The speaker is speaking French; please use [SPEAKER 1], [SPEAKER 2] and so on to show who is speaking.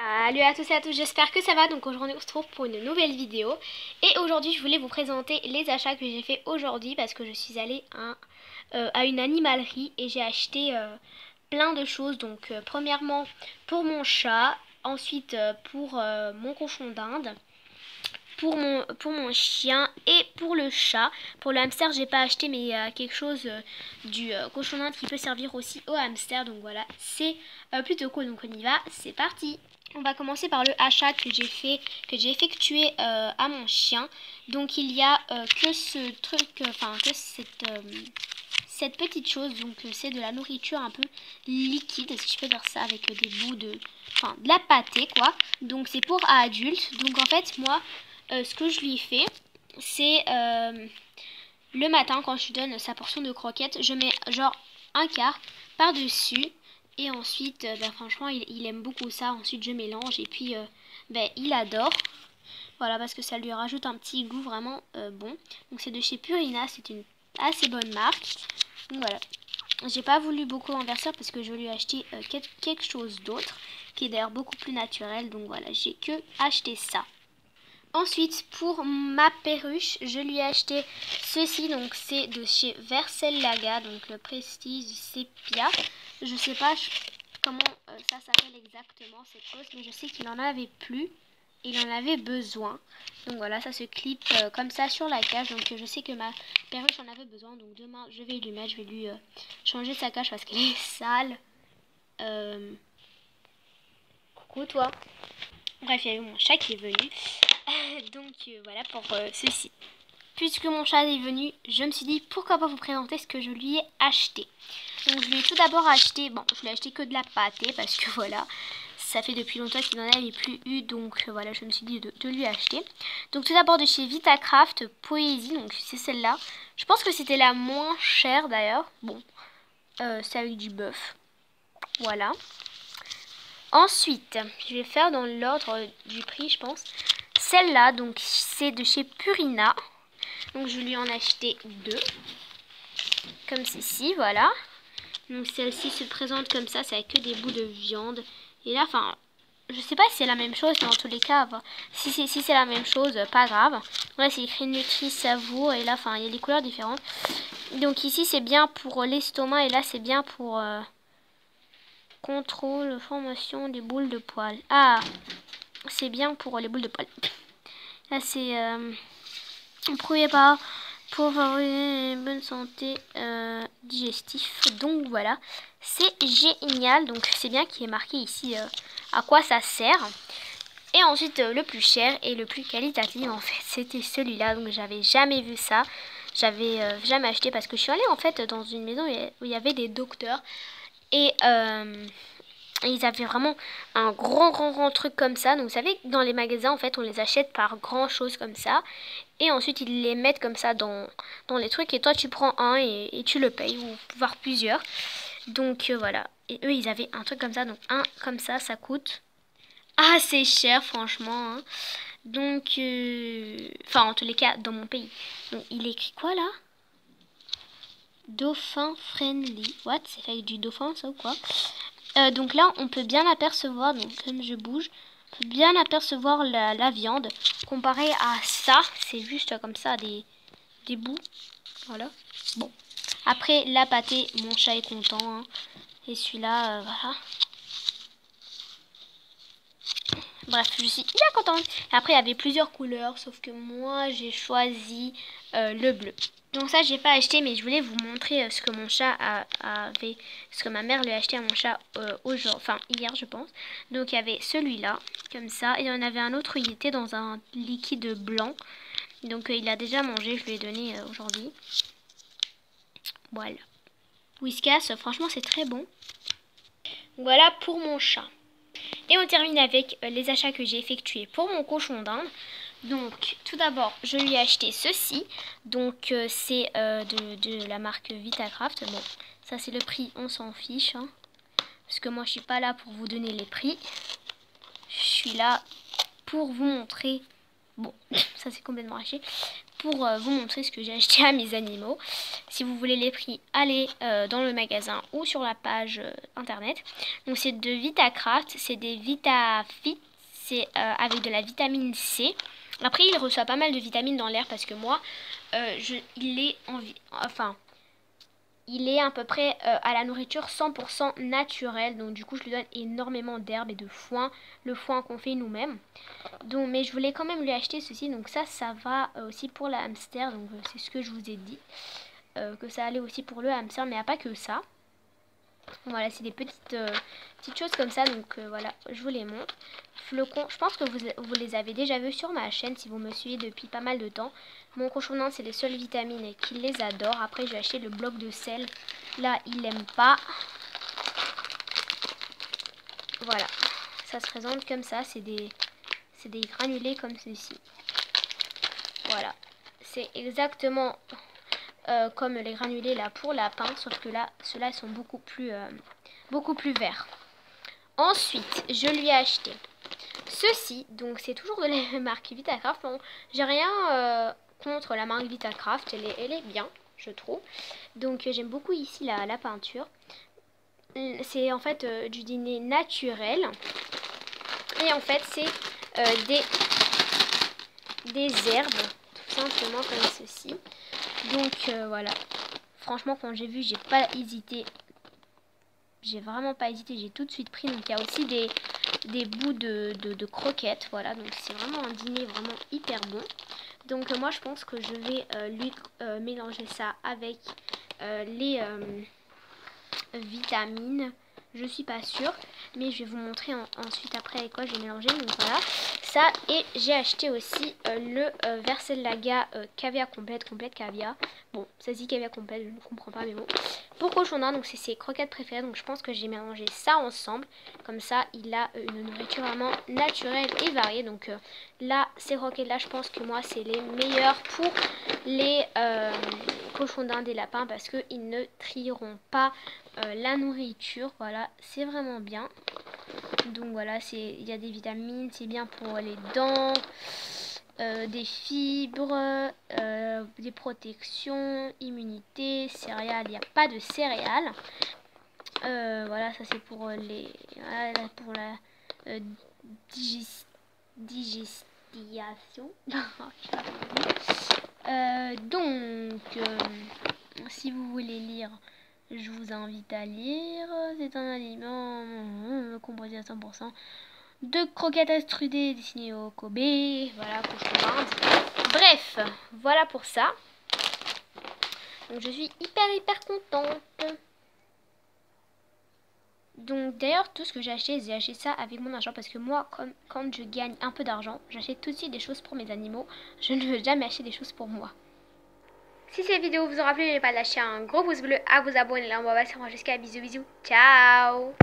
[SPEAKER 1] Salut à tous et à tous, j'espère que ça va. Donc aujourd'hui on se retrouve pour une nouvelle vidéo. Et aujourd'hui je voulais vous présenter les achats que j'ai fait aujourd'hui parce que je suis allée à une animalerie et j'ai acheté plein de choses. Donc premièrement pour mon chat, ensuite pour mon cochon d'Inde, pour mon chien et pour le chat. Pour le hamster j'ai pas acheté, mais il y a quelque chose du cochon d'Inde qui peut servir aussi au hamster. Donc voilà, c'est plutôt cool. Donc on y va, c'est parti. On va commencer par le achat que j'ai effectué à mon chien. Donc il y a que ce truc, que cette petite chose. Donc c'est de la nourriture un peu liquide, si je peux dire ça, avec des bouts de la pâtée quoi. Donc c'est pour adultes. Donc en fait moi ce que je lui fais, c'est le matin quand je lui donne sa portion de croquettes, je mets genre un quart par dessus. Et ensuite, franchement, il aime beaucoup ça. Ensuite, je mélange et puis, il adore. Voilà, parce que ça lui rajoute un petit goût vraiment bon. Donc, c'est de chez Purina. C'est une assez bonne marque. Donc, voilà. J'ai pas voulu beaucoup en verser parce que je vais lui acheter quelque chose d'autre qui est d'ailleurs beaucoup plus naturel. Donc, voilà, j'ai que acheté ça. Ensuite, pour ma perruche, je lui ai acheté ceci. Donc, c'est de chez Versailles-Laga. Donc, le Prestige Sépia. Je sais pas comment ça s'appelle exactement cette chose, mais je sais qu'il en avait plus. Il en avait besoin. Donc voilà, ça se clip comme ça sur la cage. Donc je sais que ma perruche en avait besoin. Donc demain, je vais lui mettre, je vais lui changer sa cage parce qu'elle est sale. Coucou toi. Bref, il y a eu mon chat qui est venu. Donc voilà pour ceci. Puisque mon chat est venu, je me suis dit pourquoi pas vous présenter ce que je lui ai acheté. Donc je lui ai tout d'abord acheté, je lui ai acheté que de la pâtée parce que voilà, ça fait depuis longtemps qu'il n'en avait plus eu. Donc voilà, je me suis dit de lui acheter. Donc tout d'abord de chez Vitacraft Poésie, donc c'est celle-là. Je pense que c'était la moins chère d'ailleurs. Bon, c'est avec du bœuf. Voilà. Ensuite, je vais faire dans l'ordre du prix, je pense. Celle-là, donc c'est de chez Purina. Donc je lui en ai acheté deux. Comme ceci, voilà. Donc celle-ci se présente comme ça, c'est avec que des bouts de viande. Et là, je sais pas si c'est la même chose, mais en tous les cas, si c'est la même chose, pas grave. Là, c'est écrit Nutri Savour, et là, il y a des couleurs différentes. Donc ici, c'est bien pour l'estomac, et là, c'est bien pour contrôle, formation des boules de poils. Ah, c'est bien pour les boules de poils. Là, c'est prouvé par pour favoriser une bonne santé digestive. Donc voilà, c'est génial. Donc c'est bien qu'il est marqué ici à quoi ça sert. Et ensuite le plus cher et le plus qualitatif en fait, c'était celui-là. Donc j'avais jamais vu ça. J'avais jamais acheté parce que je suis allée en fait dans une maison où il y avait des docteurs. Et ils avaient vraiment un grand truc comme ça. Donc vous savez, dans les magasins en fait on les achète par grand chose comme ça. Et ensuite ils les mettent comme ça dans les trucs. Et toi tu prends un et tu le payes, ou voire plusieurs. Donc voilà. Et eux ils avaient un truc comme ça. Donc un comme ça coûte assez cher franchement hein. Donc en tous les cas dans mon pays. Donc il est écrit quoi là? Dauphin friendly. What? C'est fait avec du dauphin ça ou quoi? Donc là on peut bien apercevoir, donc comme je bouge, on peut bien apercevoir la viande. Comparé à ça, c'est juste comme ça des bouts. Voilà. Bon. Après la pâtée, mon chat est content. Hein. Et celui-là, voilà. Bref, je suis bien contente. Après il y avait plusieurs couleurs, sauf que moi j'ai choisi le bleu. Donc ça j'ai pas acheté, mais je voulais vous montrer ce que mon chat avait, ce que ma mère lui a acheté à mon chat hier je pense. Donc il y avait celui-là, comme ça, et il y en avait un autre, il était dans un liquide blanc. Donc il a déjà mangé, je lui ai donné aujourd'hui. Voilà. Whiskas, franchement c'est très bon. Voilà pour mon chat. Et on termine avec les achats que j'ai effectués pour mon cochon d'Inde. Donc tout d'abord je lui ai acheté ceci. Donc c'est de la marque Vitacraft. Bon ça c'est le prix, on s'en fiche hein, parce que moi je suis pas là pour vous donner les prix. Je suis là pour vous montrer. Bon ça c'est complètement haché. pour vous montrer ce que j'ai acheté à mes animaux. Si vous voulez les prix, allez dans le magasin ou sur la page internet. Donc c'est de Vitacraft, c'est des VitaFit, c'est avec de la vitamine C. Après il reçoit pas mal de vitamines dans l'air parce que moi, il est à peu près à la nourriture 100% naturelle. Donc du coup je lui donne énormément d'herbes et de foin. Le foin qu'on fait nous-mêmes. Donc, mais je voulais quand même lui acheter ceci. Donc ça va aussi pour la hamster. Donc c'est ce que je vous ai dit. Que ça allait aussi pour le hamster. Mais il n'y a pas que ça. Voilà, c'est des petites choses comme ça. Donc voilà, je vous les montre. Flocons, je pense que vous les avez déjà vus sur ma chaîne si vous me suivez depuis pas mal de temps. Mon cochon d'Inde, c'est les seules vitamines qu'il les adore. Après, j'ai acheté le bloc de sel. Là, il n'aime pas. Voilà, ça se présente comme ça. C'est des granulés comme ceci. Voilà, c'est exactement comme les granulés là pour lapin. Sauf que là, ceux-là sont beaucoup plus verts. Ensuite, je lui ai acheté ceci. Donc, c'est toujours de la marque Vitacraft. Bon, j'ai rien contre la marque Vitacraft. Elle est bien, je trouve. Donc, j'aime beaucoup ici la peinture. C'est en fait du dîner naturel. Et en fait, c'est des herbes, tout simplement comme ceci. Donc, voilà. Franchement, quand j'ai vu, j'ai pas hésité. J'ai vraiment pas hésité, j'ai tout de suite pris. Donc il y a aussi des bouts de croquettes. Voilà, donc c'est vraiment un dîner vraiment hyper bon. Donc moi je pense que je vais lui mélanger ça avec les vitamines. Je suis pas sûre, mais je vais vous montrer ensuite après avec quoi j'ai mélangé. Donc voilà, ça. Et j'ai acheté aussi le Versellaga caviar complète caviar. Bon, ça dit caviar complète, je ne comprends pas mais bon. Pour cochon d'Inde, donc c'est ses croquettes préférées. Donc je pense que j'ai mélangé ça ensemble. Comme ça, il a une nourriture vraiment naturelle et variée. Donc là, ces croquettes là, je pense que moi c'est les meilleures pour les cochons d'Inde et lapins parce qu'ils ne trieront pas la nourriture. Voilà, c'est vraiment bien. Donc voilà, il y a des vitamines, c'est bien pour les dents, des fibres, des protections, immunité, céréales. Il n'y a pas de céréales. Voilà, ça c'est pour pour la digestion. Donc, si vous voulez lire, je vous invite à lire. C'est un aliment composé à 100% de croquettes extrudées destinées au Kobe. Voilà, cochon d'Inde. Bref, voilà pour ça. Donc je suis hyper contente. Donc d'ailleurs tout ce que j'ai acheté ça avec mon argent. Parce que moi quand je gagne un peu d'argent, j'achète tout de suite des choses pour mes animaux. Je ne veux jamais acheter des choses pour moi. Si cette vidéo vous aura plu, n'oubliez pas de lâcher un gros pouce bleu, à vous abonner. Là on va passer jusqu'à bisous. Ciao.